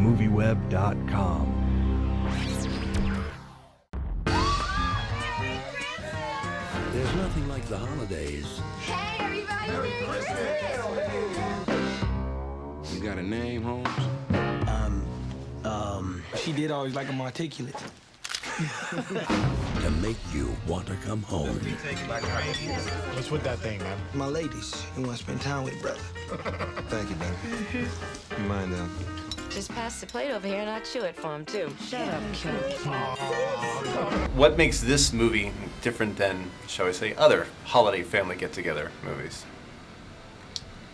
MovieWeb.com. There's nothing like the holidays. Hey, everybody! Merry Christmas! You got a name, Holmes? She did always like him articulate. To make you want to come home. What's with that thing, man? My ladies, you want to spend time with brother. Thank you, baby. You mind, Just pass the plate over here and I'll chew it for him, too. Shut up, kid. What makes this movie different than, shall we say, other holiday family get-together movies?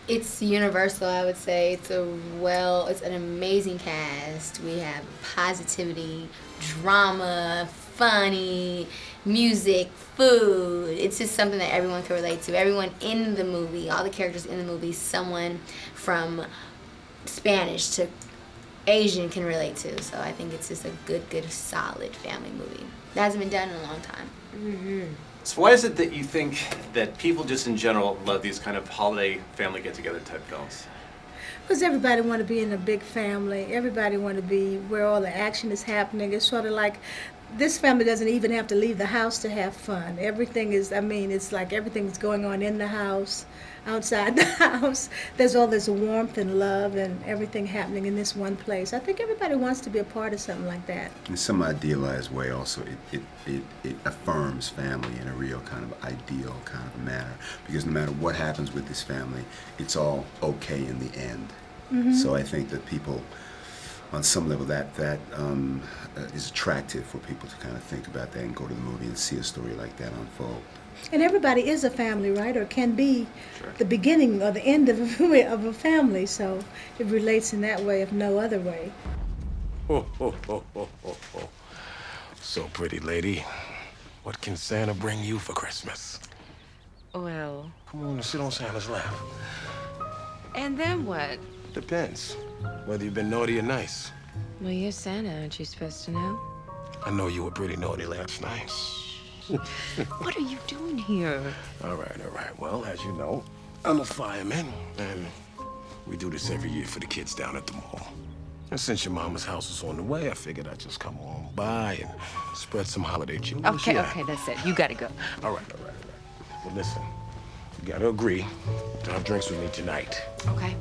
It's universal, I would say. It's an amazing cast. We have positivity, drama, funny, music, food. It's just something that everyone can relate to. Everyone in the movie, all the characters in the movie, someone from Spanish to Asian can relate to. So I think it's just a good, solid family movie. That hasn't been done in a long time. Mm-hmm. So why is it that you think that people just in general love these kind of holiday family get-together type films? Because everybody want to be in a big family. Everybody want to be where all the action is happening. It's sort of like this family doesn't even have to leave the house to have fun. Everything is, it's like everything's going on in the house, outside the house. There's all this warmth and love and everything happening in this one place. I think everybody wants to be a part of something like that. In some idealized way also, it affirms family in a real kind of ideal kind of manner. Because no matter what happens with this family, it's all okay in the end. Mm-hmm. So I think that people, on some level, that is attractive for people to kind of think about that and go to the movie and see a story like that unfold. And everybody is a family, right? Or can be Sure. the beginning or the end of a family. So it relates in that way, if no other way. Ho, ho, ho, ho, ho, ho. So, pretty lady, what can Santa bring you for Christmas? Well, Come on, sit on Santa's lap. and then what? Depends whether you've been naughty or nice. Well, you're Santa, aren't you supposed to know? I know you were pretty naughty last night. What are you doing here? All right. Well, as you know, I'm a fireman, and we do this every year for the kids down at the mall. And since your mama's house is on the way, I figured I'd just come on by and spread some holiday cheer. Okay, that's it. You gotta go. All right. Well, listen, you gotta agree to have drinks with me tonight. Okay.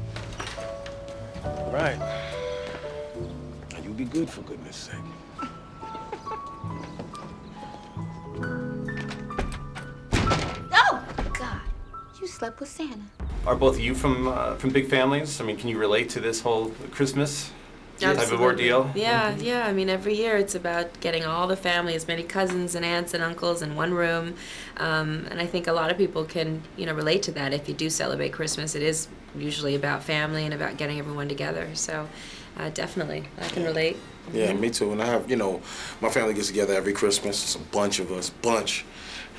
All right. Now, you be good, for goodness sake. Oh, God. You slept with Santa. Are both of you from big families? I mean, can you relate to this whole Christmas type of ordeal? Yeah. I mean, every year it's about getting all the family, as many cousins and aunts and uncles in one room. And I think a lot of people can, relate to that. If you do celebrate Christmas, it is usually about family and about getting everyone together. So definitely, I can relate. Yeah, me too. And I have, my family gets together every Christmas. It's a bunch of us,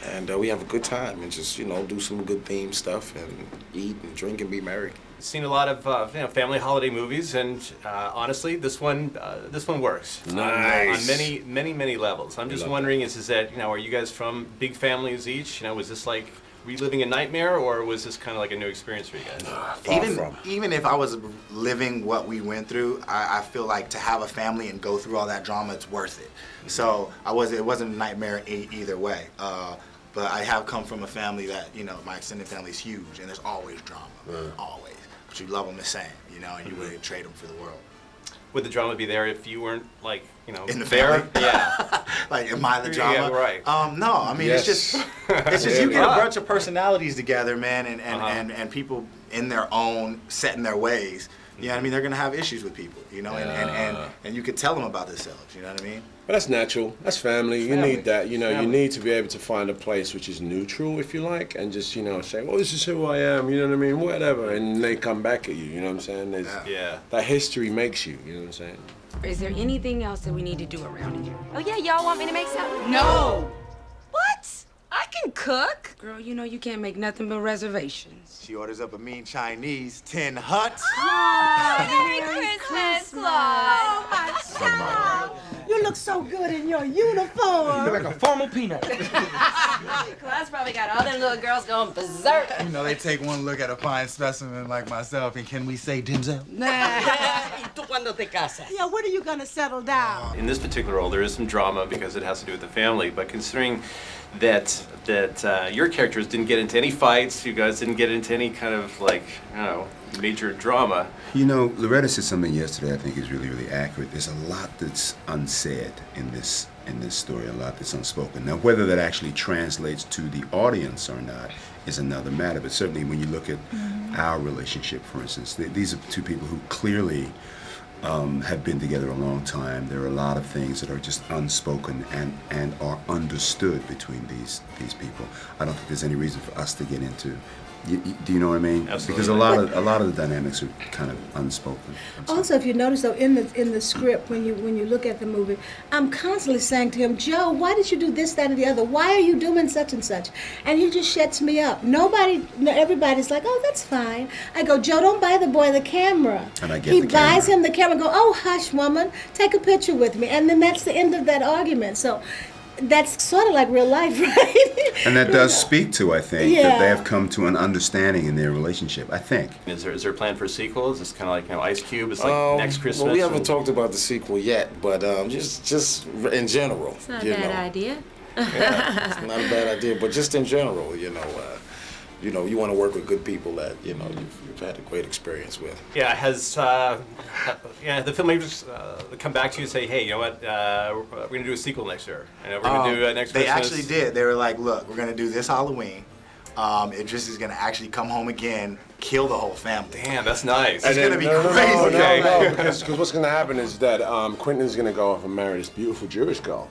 and we have a good time and just, do some good theme stuff and eat and drink and be merry. Seen a lot of family holiday movies, and honestly, this one works Nice. on many levels. I'm just wondering, is that are you guys from big families each? Was this like reliving a nightmare, or was this kind of like a new experience for you guys? Even if I was living what we went through, I feel like to have a family and go through all that drama, it's worth it. So it wasn't a nightmare either way. But I have come from a family that, my extended family is huge, and there's always drama, always. But you love them the same, and you wouldn't trade them for the world. Would the drama be there if you weren't in the there? family? Yeah. Like, am I the drama? Yeah, right. No, I mean, Yes. it's just you get a bunch of personalities together, man, and people in their own, set in their ways. You know what I mean? They're gonna have issues with people, and you could tell them about themselves. You know what I mean? But that's natural. That's family. You Family. need that. You Family. need to be able to find a place which is neutral, if you like, and just, say, well, this is who I am, you know what I mean? Whatever. And they come back at you, you know what I'm saying? Yeah. That history makes you, you know what I'm saying? Is there anything else that we need to do around here? Oh, yeah, y'all want me to make something? No! What? I can cook. Girl, you can't make nothing but reservations. She orders up a mean Chinese 10 huts. Merry Christmas, Claus. Oh, my child! You look so good in your uniform. Like a formal peanut. Claus probably got all them little girls going berserk. They take one look at a fine specimen like myself, and can we say Denzel? Nah. cuando te casas? Yeah, when are you gonna settle down? In this particular role, there is some drama because it has to do with the family. But considering that your characters didn't get into any fights, you guys didn't get into any kind of major drama. You know, Loretta said something yesterday I think is really, really accurate. There's a lot that's unsaid in this story, a lot that's unspoken. Now, whether that actually translates to the audience or not is another matter. But certainly when you look at our relationship, for instance, these are two people who clearly have been together a long time. There are a lot of things that are just unspoken and are understood between these people. I don't think there's any reason for us to get into. Do you know what I mean? Absolutely. Because a lot of the dynamics are kind of unspoken. Also, if you notice though, in the script, when you look at the movie, I'm constantly saying to him, Joe, why did you do this, that, and the other? Why are you doing such and such? And he just shuts me up. Everybody's like, oh, that's fine. I go, Joe, don't buy the boy the camera. And I get he the camera. buys him the camera. Go, oh, hush, woman, take a picture with me, and then that's the end of that argument. So. That's sort of like real life, right? And that does speak to, I think, Yeah. that they have come to an understanding in their relationship, I think. Is there a plan for a sequel? Is this kind of like Ice Cube? It's like next Christmas. Well, we haven't talked about the sequel yet, but just in general. It's not a bad idea. Yeah, it's not a bad idea, but just in general, you want to work with good people that you've had a great experience with. Yeah, has the filmmakers come back to you and say, hey, you know what, we're going to do a sequel next year. We're going to do next They Christmas. actually did. They were like, look, we're going to do this Halloween. Idris is going to actually come home again, kill the whole family. Damn, that's nice. It's going to be crazy. No, because what's going to happen is that Quentin's going to go off and marry this beautiful Jewish girl.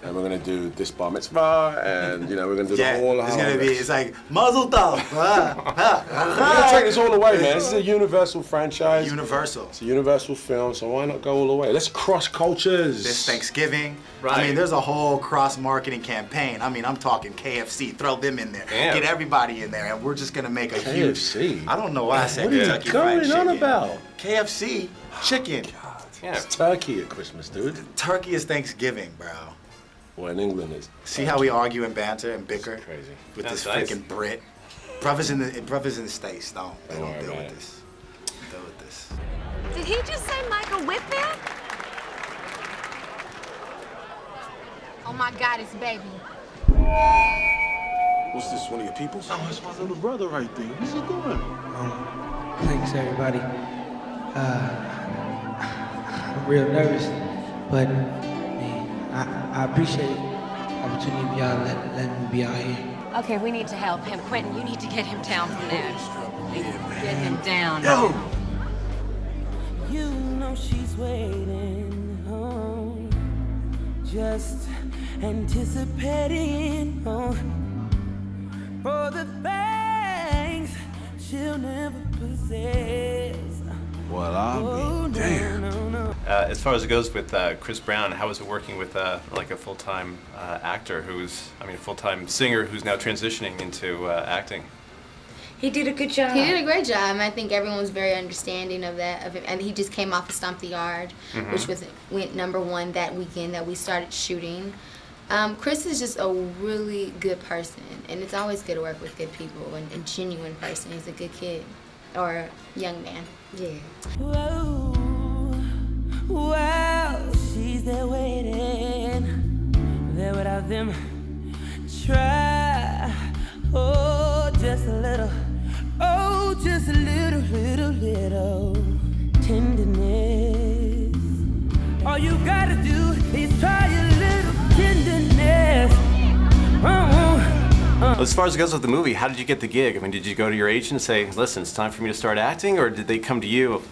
And we're going to do this bar mitzvah, and we're going to do the whole it's going to be, it's like, Mazel Tov. We're going to take this all the way, man. This is a Universal franchise. Universal. It's a Universal film, so why not go all the way? Let's cross cultures. This Thanksgiving. Right. I mean, there's a whole cross-marketing campaign. I mean, I'm talking KFC. Throw them in there. Damn. Get everybody in there, and we're just going to make a KFC? huge... I don't know why I said What are you Kentucky Fried going on Chicken. about? KFC chicken. Yeah. It's turkey at Christmas, dude. Turkey is Thanksgiving, bro. Well, in England, it's See how we argue and banter and bicker crazy. with That's this nice. freaking Brit? Brothers in the States, no. They Don't don't worry deal about with it. this. Deal with this. Did he just say Michael Whitfield? Oh my God, it's baby. What's this, one of your people? Oh, it's my little brother right there. What's he doing? Thanks, everybody. I'm real nervous, but I appreciate the opportunity of y'all letting me be out here. Okay, we need to help him. Quentin, you need to get him down from there. Get him down. Yo! You know she's waiting home, just anticipating for the things she'll never possess. Well, I'll be damned. As far as it goes with Chris Brown, how is it working with like a full-time actor a full-time singer who's now transitioning into acting? He did a good job. He did a great job, and I think everyone was very understanding of that. And he just came off of Stomp the Yard, which went #1 that weekend that we started shooting. Chris is just a really good person, and it's always good to work with good people and a genuine person. He's a good kid or young man. Yeah. Whoa, wow, she's there waiting, there without them. Try, oh, just a little tenderness. All you gotta do is try a little tenderness. As far as it goes with the movie, how did you get the gig? I mean, did you go to your agent and say, listen, it's time for me to start acting, or did they come to you?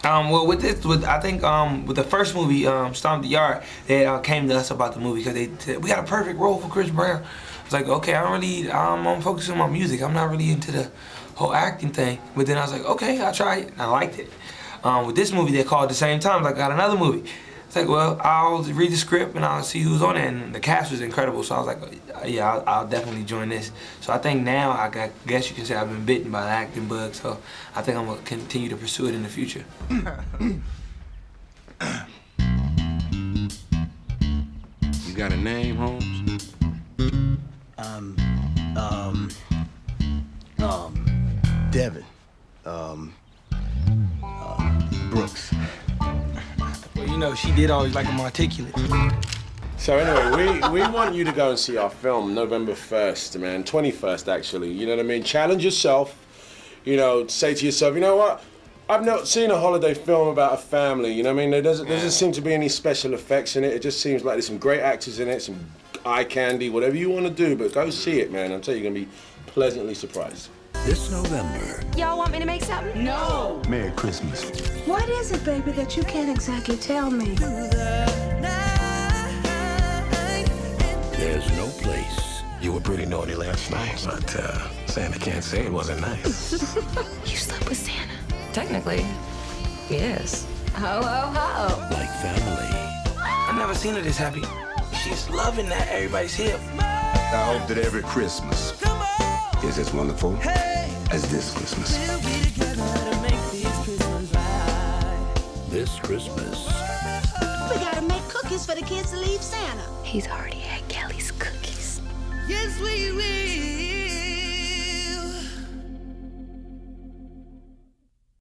Well, with the first movie, Stomp the Yard, they came to us about the movie because they said, we got a perfect role for Chris Brown. I was like, okay, I'm focusing on my music. I'm not really into the whole acting thing. But then I was like, okay, I'll try it. And I liked it. With this movie, they called at the same time, like, I got another movie. It's like, well, I'll read the script and I'll see who's on it. And the cast was incredible, so I was like, yeah, I'll definitely join this. So I think now, I guess you can say I've been bitten by the acting bug, so I think I'm gonna continue to pursue it in the future. You got a name, Holmes? Devin. Brooks. know, she did always like him articulate. So anyway, we want you to go and see our film November 1st, man, 21st actually. You know what I mean? Challenge yourself. You know, say to yourself, you know what? I've not seen a holiday film about a family. You know what I mean? There doesn't seem to be any special effects in it. It just seems like there's some great actors in it, some eye candy, whatever you want to do. But go see it, man. I'm telling you, you're gonna be pleasantly surprised. This November. Y'all want me to make something? No. Merry Christmas. What is it, baby, that you can't exactly tell me? There's no place. You were pretty naughty last night, but Santa can't say it wasn't nice. You slept with Santa? Technically, yes. Ho, ho, ho. Like family. I never seen her this happy. She's loving that everybody's here. I hope that every Christmas is as wonderful as this Christmas. This Christmas. We gotta make cookies for the kids to leave Santa. He's already had Kelly's cookies. Yes, we will.